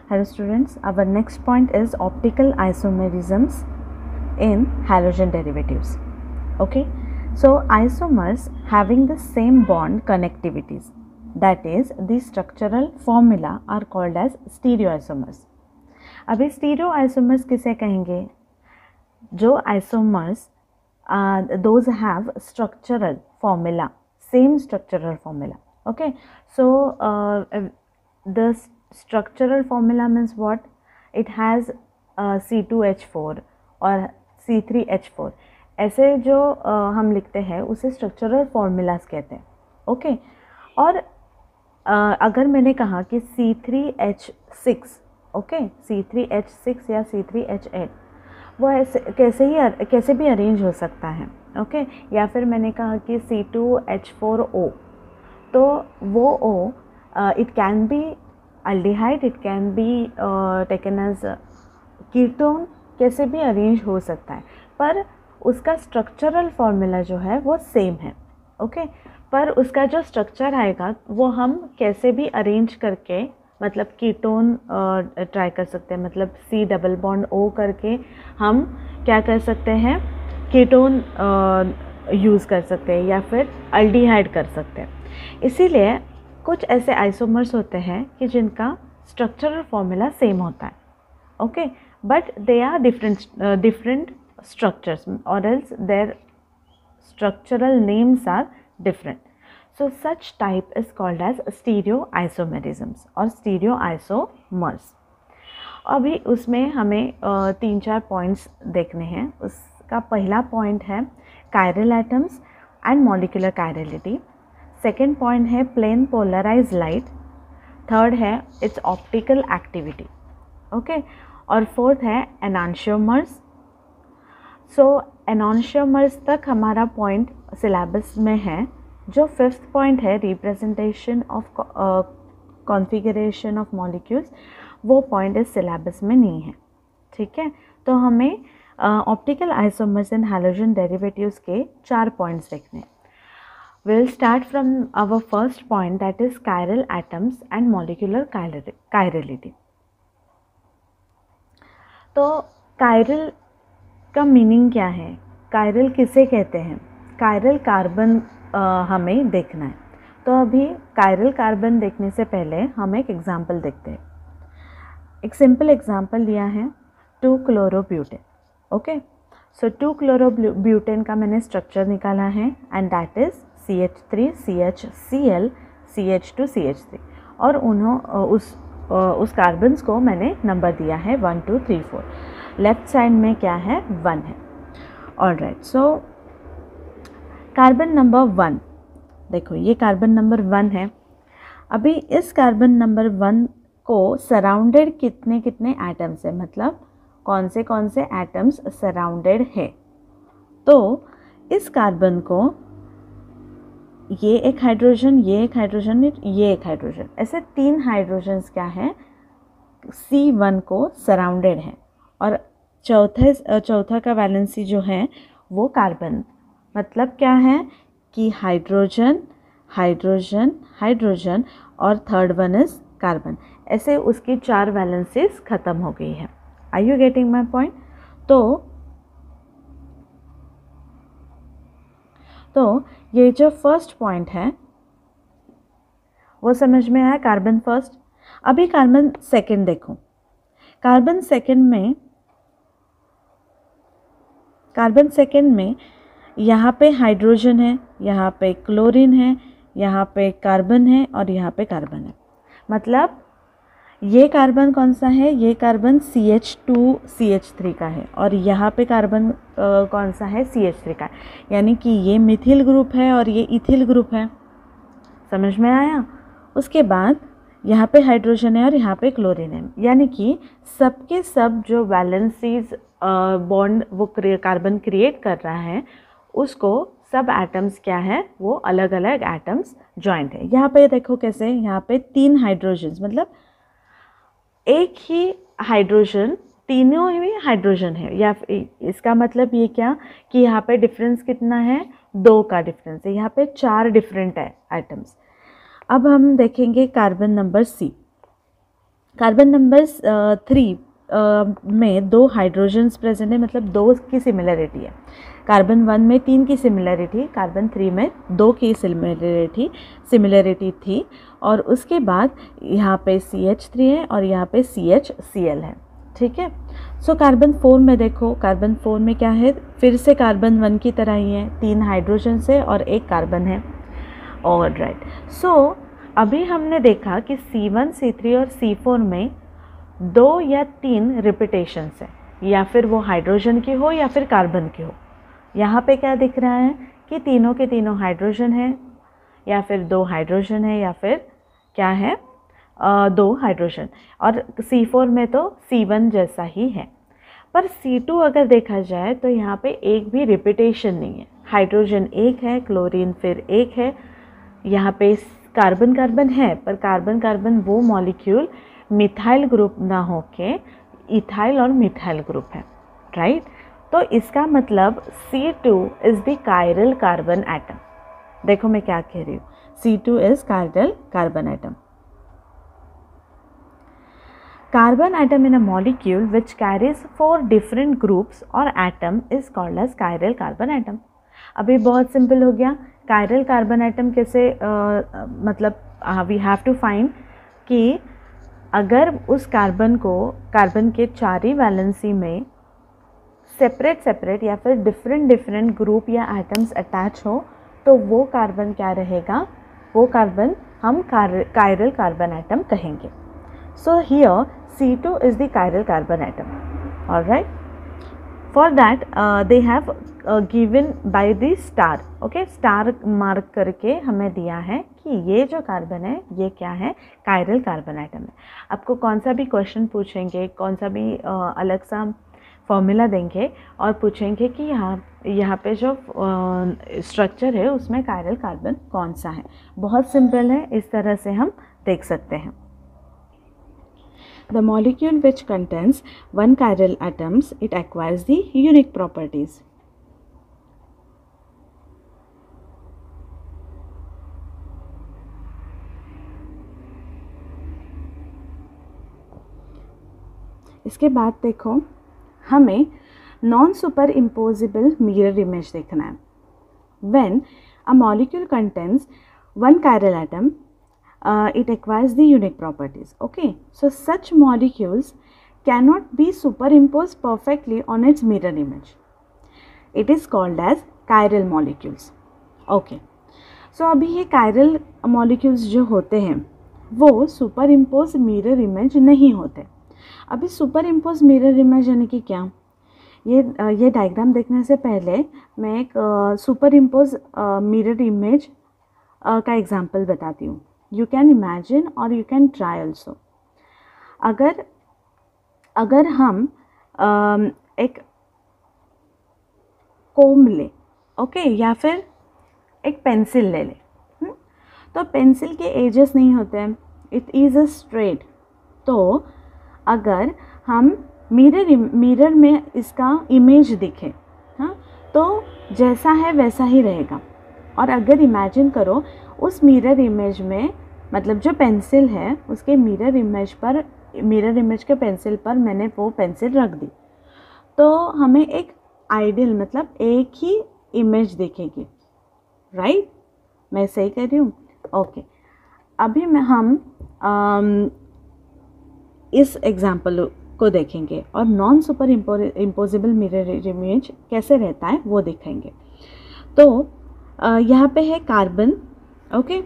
Hello students, our next point is optical isomerisms in halogen derivatives. Okay, so isomers having the same bond connectivities, that is the structural formula are called as stereoisomers. अभी stereoisomers किसे कहेंगे? जो isomers those have structural formula, same structural formula. Okay, so the structural formula means what? It has C2H4 और C3H4. ऐसे जो हम लिखते हैं उसे स्ट्रक्चरल फॉर्मूलाज कहते हैं. ओके, और अगर मैंने कहा कि C3H6, ओके, C3H6 या C3H8, वो ऐसे कैसे भी अरेंज हो सकता है. ओके, या फिर मैंने कहा कि C2H4O, तो वो O it can be aldehyde, it can be taken as ketone, कैसे भी अरेंज हो सकता है, पर उसका स्ट्रक्चरल फॉर्मूला जो है वो सेम है. ओके, पर उसका जो स्ट्रक्चर आएगा वो हम कैसे भी अरेंज करके, मतलब कीटोन ट्राई कर सकते हैं, मतलब C डबल बॉन्ड O करके हम क्या कर सकते हैं, कीटोन यूज़ कर सकते हैं या फिर अल्डिहाइड कर सकते हैं. इसीलिए कुछ ऐसे आइसोमर्स होते हैं कि जिनका स्ट्रक्चरल फॉर्मूला सेम होता है. Okay, but they are different structures, or else their structural names are different. So such type is called as stereoisomerisms or stereoisomers. अभी उसमें हमें 3-4 पॉइंट्स देखने हैं. उसका पहला पॉइंट है chiral atoms and molecular chirality. Second point है plane polarise light. Third है इट्स ऑप्टिकल एक्टिविटी. ओके, और फोर्थ है एनांशियोमर्स. सो एनांशियोमर्स तक हमारा पॉइंट सिलेबस में है. जो फिफ्थ पॉइंट है representation of configuration of molecules, वो पॉइंट इस सिलेबस में नहीं है. ठीक है, तो हमें ऑप्टिकल आइसोमर्स इन हैलोजन डेरिवेटिव्स के 4 पॉइंट्स देखने हैं. We'll start from our first point, that is chiral atoms and molecular chirality. तो chiral का मीनिंग क्या है? कायरल किसे कहते हैं? कायरल कार्बन हमें देखना है. तो अभी कायरल कार्बन देखने से पहले हम एक एग्जाम्पल देखते हैं. एक सिंपल एग्जाम्पल लिया है 2-क्लोरोब्यूटेन. ओके, सो 2-क्लोरोब्यूटेन का मैंने स्ट्रक्चर निकाला है and that is CH3 CHCl CH2 CH3, और उस कार्बन्स को मैंने नंबर दिया है 1 2 3 4. लेफ्ट साइड में क्या है? 1 है. ऑलराइट, सो कार्बन नंबर 1, देखो ये कार्बन नंबर 1 है. अभी इस कार्बन नंबर 1 को सराउंडेड कितने एटम्स है, मतलब कौन से एटम्स सराउंडेड है. तो इस कार्बन को ये एक हाइड्रोजन, ये एक हाइड्रोजन, ये एक हाइड्रोजन, ऐसे 3 हाइड्रोजन्स क्या है, C1 को सराउंडेड है. और चौथा का वैलेंसी जो है वो कार्बन, मतलब क्या है कि हाइड्रोजन हाइड्रोजन हाइड्रोजन और थर्ड वन इज कार्बन. ऐसे उसकी 4 वैलेंसीज ख़त्म हो गई है. Are you getting my point? तो ये जो फर्स्ट पॉइंट है वो समझ में आया, कार्बन फर्स्ट. अभी कार्बन सेकंड देखो. कार्बन सेकंड में यहाँ पे हाइड्रोजन है, यहाँ पे क्लोरीन है, यहाँ पे कार्बन है और यहाँ पे कार्बन है. मतलब ये कार्बन कौन सा है? ये कार्बन CH2 CH3 का है, और यहाँ पे कार्बन कौन सा है? CH3 का. यानी कि ये मिथिल ग्रुप है और ये इथिल ग्रुप है. समझ में आया? उसके बाद यहाँ पे हाइड्रोजन है और यहाँ पे क्लोरीन है. यानी कि सबके सब जो वैलेंसीज बॉन्ड वो कार्बन क्रिएट कर रहा है, उसको सब एटम्स क्या है, वो अलग अलग एटम्स जॉइंट है. यहाँ पे देखो कैसे, यहाँ पे 3 हाइड्रोजन्स, मतलब एक ही हाइड्रोजन, तीनों ही हाइड्रोजन है. या इसका मतलब ये क्या कि यहाँ पे डिफरेंस कितना है? 2 का डिफरेंस है. यहाँ पे 4 डिफरेंट है आइटम्स. अब हम देखेंगे carbon number C. Carbon number 3 में 2 हाइड्रोजन्स प्रेजेंट है, मतलब 2 की सिमिलरिटी है। कार्बन 1 में 3 की सिमिलरिटी, कार्बन 3 में 2 की सिमिलरिटी थी। और उसके बाद यहाँ पे CH3 है और यहाँ पे CHCl है, ठीक है। सो कार्बन 4 में देखो, कार्बन 4 में क्या है, फिर से कार्बन 1 की तरह ही है, 3 हाइड्रोजन है और 1 कार्बन है। और राइट, सो अभी हमने देखा कि C1, C3 और C4 में 2 या 3 रिपीटेशंस है, या फिर वो हाइड्रोजन की हो या फिर कार्बन की हो। यहाँ पे क्या दिख रहा है कि तीनों के तीनों हाइड्रोजन है, या फिर 2 हाइड्रोजन है, या फिर क्या है 2 हाइड्रोजन। और C4 में तो C1 जैसा ही है। पर C2 अगर देखा जाए तो यहाँ पे एक भी रिपीटेशन नहीं है, हाइड्रोजन एक है, क्लोरीन फिर एक है। यहाँ पे कार्बन कार्बन है, पर कार्बन कार्बन वो मॉलिक्यूल मिथाइल ग्रुप ना होके इथाइल और मिथाइल ग्रुप है, राइट। तो इसका मतलब C2 is the chiral carbon atom. देखो मैं क्या कह रही हूँ, C2 is chiral carbon atom. Carbon atom in a molecule which carries 4 different groups or atom is called as chiral carbon atom। अभी बहुत सिंपल हो गया, chiral carbon atom कैसे मतलब we have to find कि अगर उस कार्बन के 4 ही वैलेंसी में सेपरेट या फिर डिफरेंट ग्रुप या एटम्स अटैच हो तो वो कार्बन क्या रहेगा, वो कार्बन हम chiral carbon atom कहेंगे। So here C2 is the chiral carbon atom, all right. For that they have given by the star, okay, star mark करके हमें दिया है कि ये जो कार्बन है ये क्या है, chiral carbon atom है। आपको कौन सा भी क्वेश्चन पूछेंगे, कौन सा भी अलग सा फॉर्मूला देंगे और पूछेंगे कि यहाँ पे जो स्ट्रक्चर है उसमें chiral कार्बन कौन सा है, बहुत सिंपल है, इस तरह से हम देख सकते हैं। The molecule which contains 1 chiral atoms, it acquires the unique properties. इसके बाद देखो हमें non super impossible mirror image देखना है। When a molecule contains 1 chiral atom, it acquires the unique properties, okay. So such molecules cannot be superimposed perfectly on its mirror image. It is called as chiral molecules, okay. So अभी ये chiral molecules जो होते हैं वो superimpose mirror image नहीं होते। अभी superimpose mirror image यानी कि क्या, ये डायग्राम देखने से पहले मैं एक superimpose mirror image का एग्जाम्पल बताती हूँ। You can imagine or you can try also। अगर हम एक कोम ले, ओके, या फिर एक पेंसिल ले ले, तो पेंसिल के एजेस नहीं होते हैं, इट इज़ अ स्ट्रेट। तो अगर हम मिरर में इसका इमेज दिखे, हाँ, तो जैसा है वैसा ही रहेगा। और अगर इमेजिन करो उस मिरर इमेज में, मतलब जो पेंसिल है उसके मिरर इमेज के पेंसिल पर मैंने वो पेंसिल रख दी, तो हमें एक आइडियल मतलब एक ही इमेज दिखेगी, राइट। मैं सही कह रही हूँ, ओके। अभी हम इस एग्जाम्पल को देखेंगे और non super impossible mirror image कैसे रहता है वो दिखेंगे। तो यहाँ पे है कार्बन, ओके।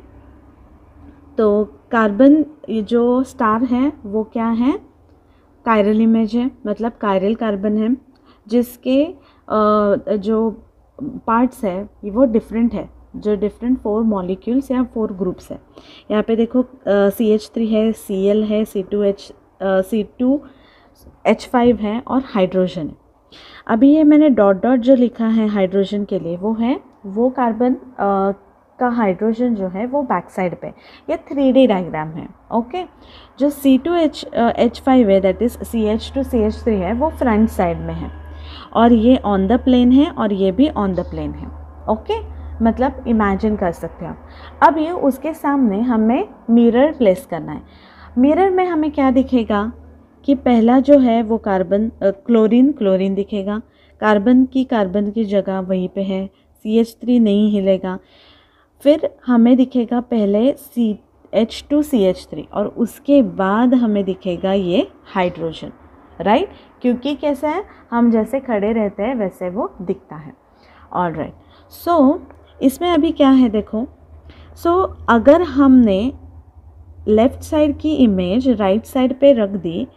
तो कार्बन ये जो स्टार है वो क्या है, कायरल इमेज है, मतलब कायरल कार्बन है, जिसके जो पार्ट्स है वो डिफरेंट है, जो डिफरेंट 4 मॉलिक्यूल्स या 4 ग्रुप्स है। यहाँ पे देखो CH3 है, Cl है, C2H5 है और हाइड्रोजन है। अभी ये मैंने डॉट जो लिखा है हाइड्रोजन के लिए वो कार्बन का हाइड्रोजन जो है वो बैक साइड पे, ये 3D डायग्राम है, ओके। जो C2H5 है, दैट इज़ CH2CH3 है, वो फ्रंट साइड में है और ये ऑन द प्लेन है और ये भी ऑन द प्लेन है, ओके। मतलब इमेजिन कर सकते हो आप। अब ये उसके सामने हमें मिरर प्लेस करना है। मिरर में हमें क्या दिखेगा कि पहला जो है वो कार्बन क्लोरीन दिखेगा, कार्बन की जगह वहीं पे है, CH3 नहीं हिलेगा। फिर हमें दिखेगा पहले H2CH3 और उसके बाद हमें दिखेगा ये हाइड्रोजन, राइट, क्योंकि कैसा है, हम जैसे खड़े रहते हैं वैसे वो दिखता है। ऑलराइट, सो इसमें अभी क्या है देखो, अगर हमने लेफ़्ट साइड की इमेज राइट साइड पे रख दी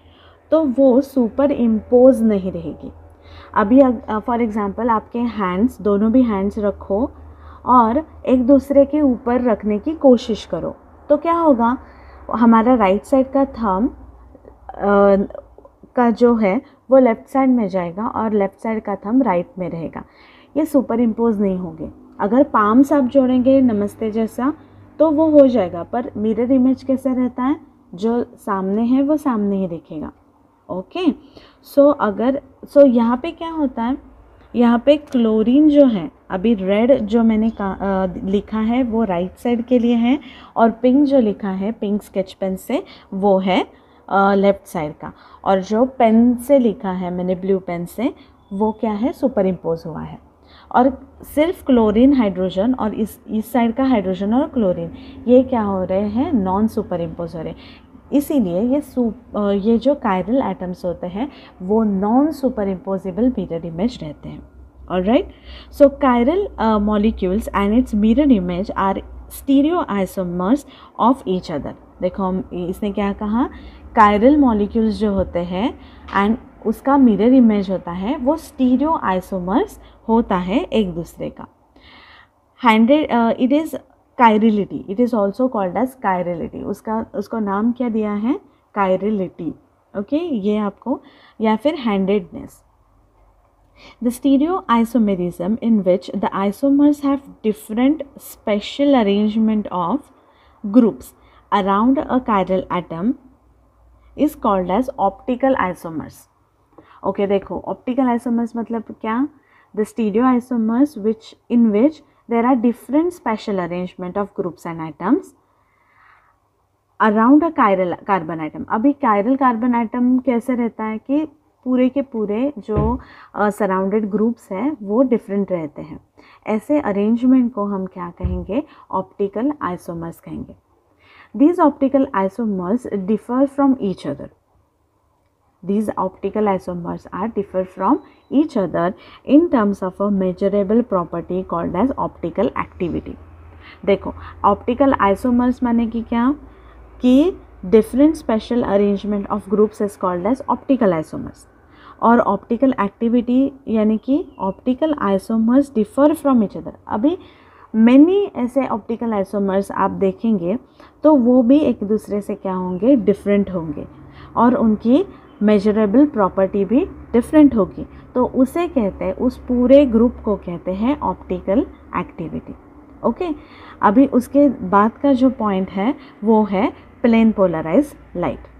तो वो सुपर इम्पोज नहीं रहेगी। अभी फॉर एग्ज़ाम्पल आपके हैंड्स, दोनों भी हैंड्स रखो और एक दूसरे के ऊपर रखने की कोशिश करो, तो क्या होगा, हमारा राइट साइड का थंब का जो है वो लेफ़्ट साइड में जाएगा और लेफ़्ट साइड का थंब राइट में रहेगा, ये सुपर इम्पोज नहीं होंगे। अगर पाम्स आप जोड़ेंगे नमस्ते जैसा तो वो हो जाएगा, पर मिरर इमेज कैसे रहता है, जो सामने है वो सामने ही दिखेगा। ओके, यहाँ पे क्या होता है, यहाँ पे क्लोरीन जो है, अभी रेड जो मैंने लिखा है वो राइट साइड के लिए है और पिंक जो लिखा है पिंक स्केच पेन से वो है लेफ़्ट साइड का, और जो पेन से लिखा है मैंने ब्लू पेन से वो क्या है, सुपर इम्पोज हुआ है। और सिर्फ क्लोरीन हाइड्रोजन और इस साइड का हाइड्रोजन और क्लोरीन ये क्या हो रहे हैं, नॉन सुपर इम्पोज हो रहे हैं। इसीलिए ये जो कायरल एटम्स होते हैं वो non super impossible mirror image रहते हैं। Alright, so chiral molecules and its mirror image are stereo isomers of each other. देखो हम इसने क्या कहा, कायरल मॉलिक्यूल्स जो होते हैं एंड उसका मिरर इमेज होता है वो स्टीरियो आइसोमर्स होता है एक दूसरे का। It is chirality, it is also called as chirality, उसको नाम क्या दिया है, कायरिलिटी। ओके, ये आपको, या फिर handedness. The stereoisomerism in which the isomers have different special arrangement of groups around a chiral atom is called as optical isomers. Okay, देखो optical isomers मतलब क्या, the stereoisomers in which there are different special arrangement of groups and atoms around a chiral carbon atom. अभी chiral carbon atom कैसे रहता है कि पूरे के पूरे जो सराउंडेड ग्रुप्स हैं वो डिफरेंट रहते हैं, ऐसे अरेंजमेंट को हम क्या कहेंगे, ऑप्टिकल आइसोमर्स कहेंगे। These optical isomers differ from each other. These optical isomers are differ from each other in terms of a measurable property called as optical activity. देखो optical isomers माने कि क्या, कि different special arrangement of groups is called as optical isomers, और optical activity यानी कि optical isomers differ from each other. अभी many ऐसे ऑप्टिकल आइसोमर्स आप देखेंगे तो वो भी एक दूसरे से क्या होंगे, डिफरेंट होंगे, और उनकी मेजरेबल प्रॉपर्टी भी डिफरेंट होगी, तो उसे कहते हैं, उस पूरे ग्रुप को कहते हैं ऑप्टिकल एक्टिविटी। ओके, अभी उसके बाद का जो पॉइंट है वो है प्लेन पोलराइज लाइट।